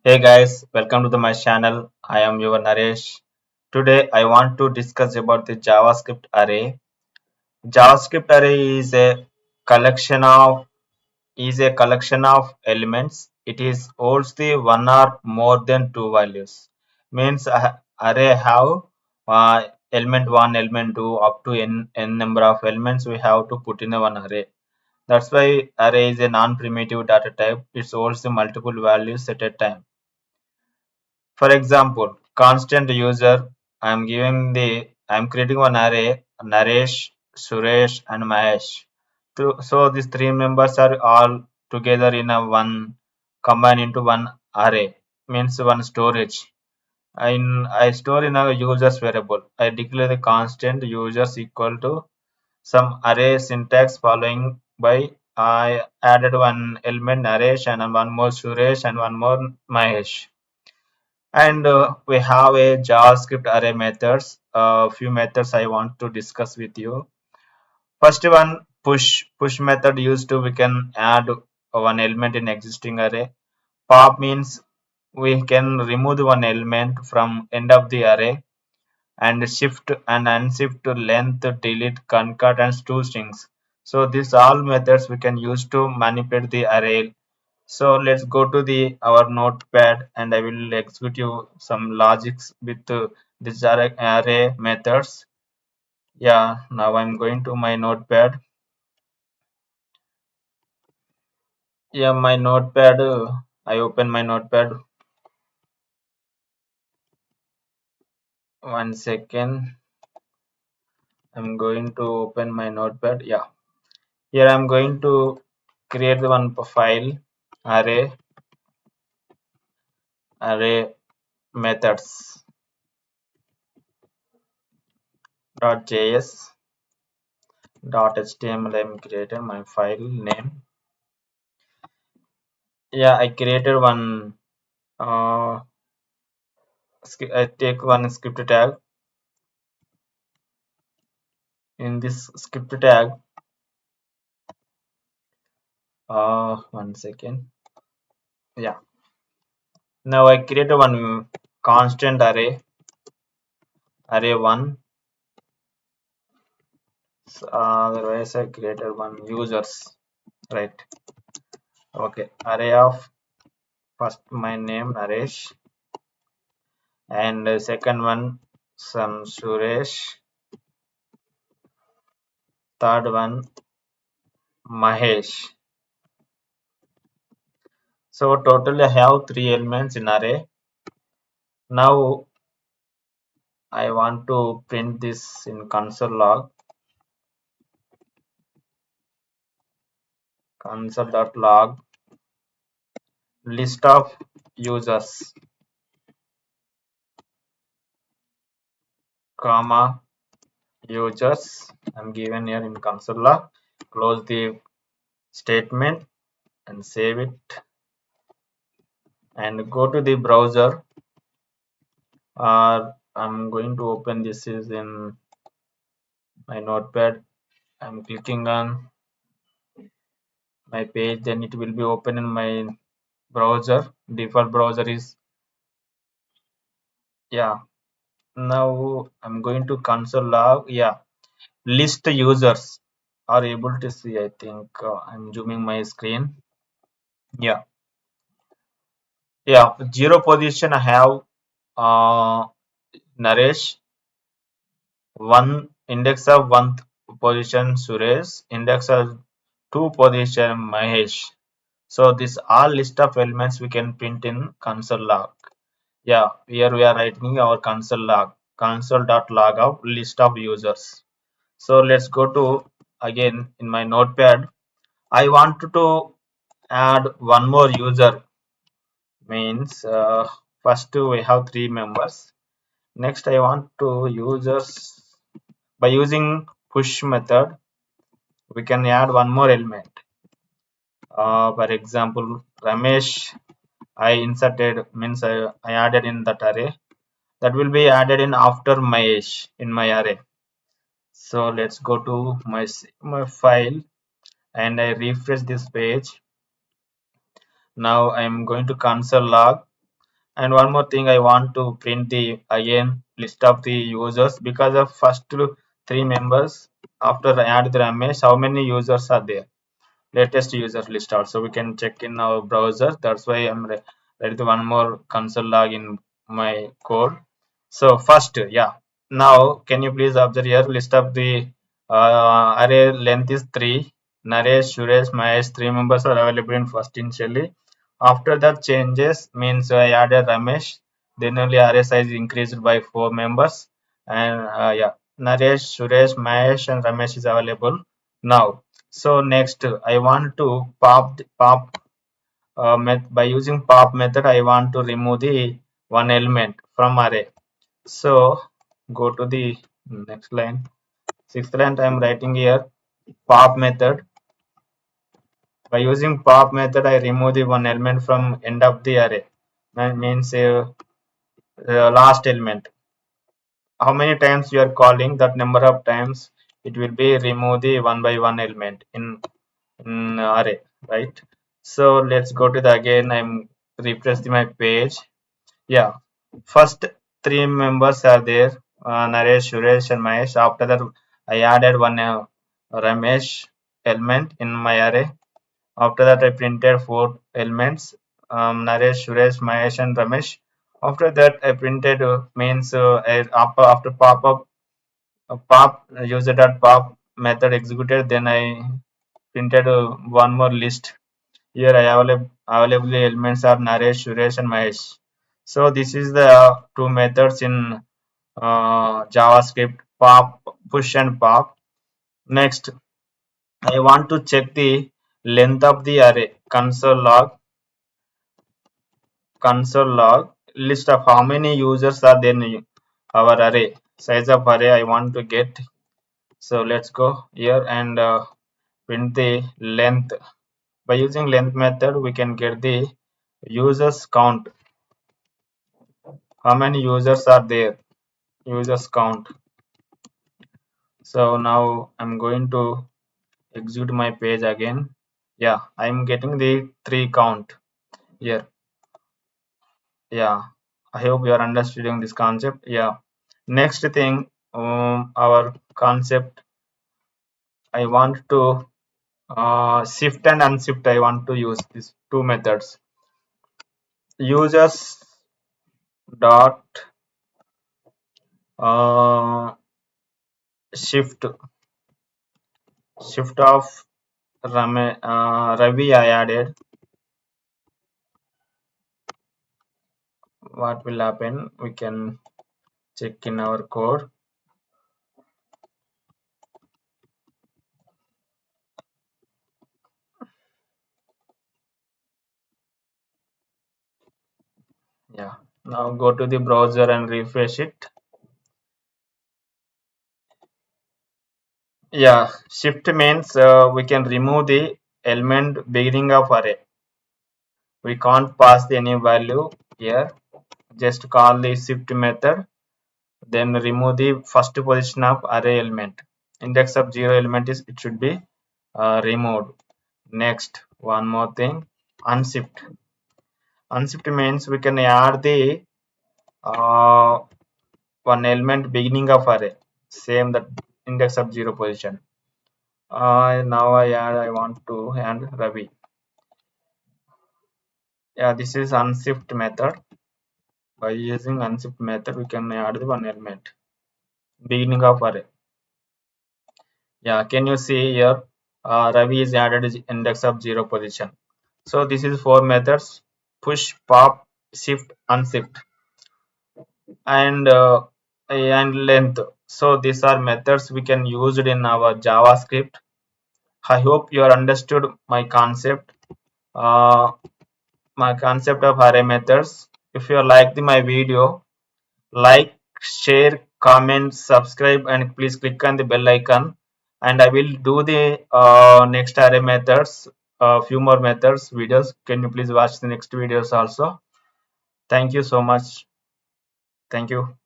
Hey guys, welcome to my channel. I am your Naresh. Today I want to discuss about the JavaScript array. JavaScript array is a collection of elements. It is holds the one or more than two values. Means array have element one, element two, up to n number of elements we have to put in a one array. That's why array is a non-primitive data type. It holds the multiple values at a time. For example, constant user, I'm creating one array, Naresh, Suresh, and Mahesh. So these three members are all together in a one, combined into one array, means one storage. I store in a users variable. I declare the constant users equal to some array syntax following by I added one element Naresh and one more Suresh and one more Mahesh. And we have a JavaScript array methods. A few methods I want to discuss with you. First one, push. Push method used to we can add one element in existing array. Pop means we can remove one element from end of the array, and shift and unshift length, delete, concat, and two strings. So these all methods we can use to manipulate the array. So let's go to the our notepad and I will execute you some logics with this array methods. Yeah, now I'm going to my notepad. Yeah, my notepad. I open my notepad. 1 second. I'm going to open my notepad. Yeah, here I'm going to create one file array methods .js .html. I'm created my file name. Yeah, I created one. I take one script tag. In this script tag, 1 second. Yeah. Now I create one constant array one. Otherwise, I created one users, right? Okay. Array of first my name Naresh, and second one some Suresh, third one Mahesh. So totally I have three elements in array. Now I want to print this in console log. Console.log list of users, comma users. I'm given here in console log. Close the statement and save it and go to the browser. I'm going to open this is in my notepad. I'm clicking on my page, then it will be open in my browser. Default browser is, yeah. Now I'm going to console log. Yeah, list users are able to see. I think I'm zooming my screen. Yeah, yeah, zero position I have Naresh, one index of one position Suresh, index of two position Mahesh. So this all list of elements we can print in console log. Yeah, here we are writing our console log, console.log of list of users. So let's go to again in my notepad. I want to add one more user, means first we have three members. Next I want to users, by using push method we can add one more element. For example, Ramesh I inserted, means I added in that array, that will be added in after Mahesh in my array. So let's go to my file and I refresh this page. Now I'm going to console log. And one more thing, I want to print the again list of the users because of first three members. After I add the Ramesh, how many users are there? Latest user list also we can check in our browser. That's why I'm ready to one more console log in my code. So first, yeah, now can you please observe here list of the array length is 3. Naresh, Suresh, Mahesh, three members are available in first initially. After that changes means I added Ramesh, then only array size increased by 4 members. And yeah, Naresh, Suresh, Mahesh and Ramesh is available now. So next, I want to pop by using pop method. I want to remove the one element from array. So go to the next line. Sixth line, I am writing here pop method. By using pop method, I remove the one element from end of the array. That means last element. How many times you are calling, that number of times it will be remove the one by one element in array, right? So let's go to the again. I'm refresh my page. Yeah, first three members are there, Naresh, Suresh and Mahesh. After that I added one Ramesh element in my array. After that I printed four elements, Naresh, Suresh, Mahesh and Ramesh. After that I printed means after pop user dot pop method executed, then I printed one more list. Here I available elements are Naresh, Suresh and Mahesh. So this is the two methods in JavaScript, pop, push and pop. Next, I want to check the length of the array. Console log list of how many users are there in our array. Size of array I want to get. So let's go here and print the length. By using length method, we can get the users count. How many users are there? Users count. So now I'm going to execute my page again. Yeah, I'm getting the 3 count here. Yeah, I hope you are understanding this concept. Yeah. Next thing, our concept, I want to shift and unshift. I want to use these two methods. Users dot uh, shift shift of Ravi I added. What will happen? We can check in our code. Yeah. Now go to the browser and refresh it. Yeah. Shift means we can remove the element beginning of array. We can't pass any value here. Just call the shift method. Then remove the first position of array element. Index of 0 element is it should be removed. Next, one more thing. Unshift. Unshift means we can add the uh, one element beginning of array, same that index of 0 position. Now I want to add Ravi. Yeah, this is unshift method. By using unshift method we can add the one element beginning of array. Yeah, can you see here Ravi is added as index of 0 position. So this is four methods: push, pop, shift, unshift, and length. So these are methods we can use it in our JavaScript. I hope you are understood my concept. Uh, my concept of array methods. If you like my video, like, share, comment, subscribe, and please click on the bell icon. And I will do the next array methods, few more methods videos. Can you please watch the next videos also? Thank you so much. Thank you.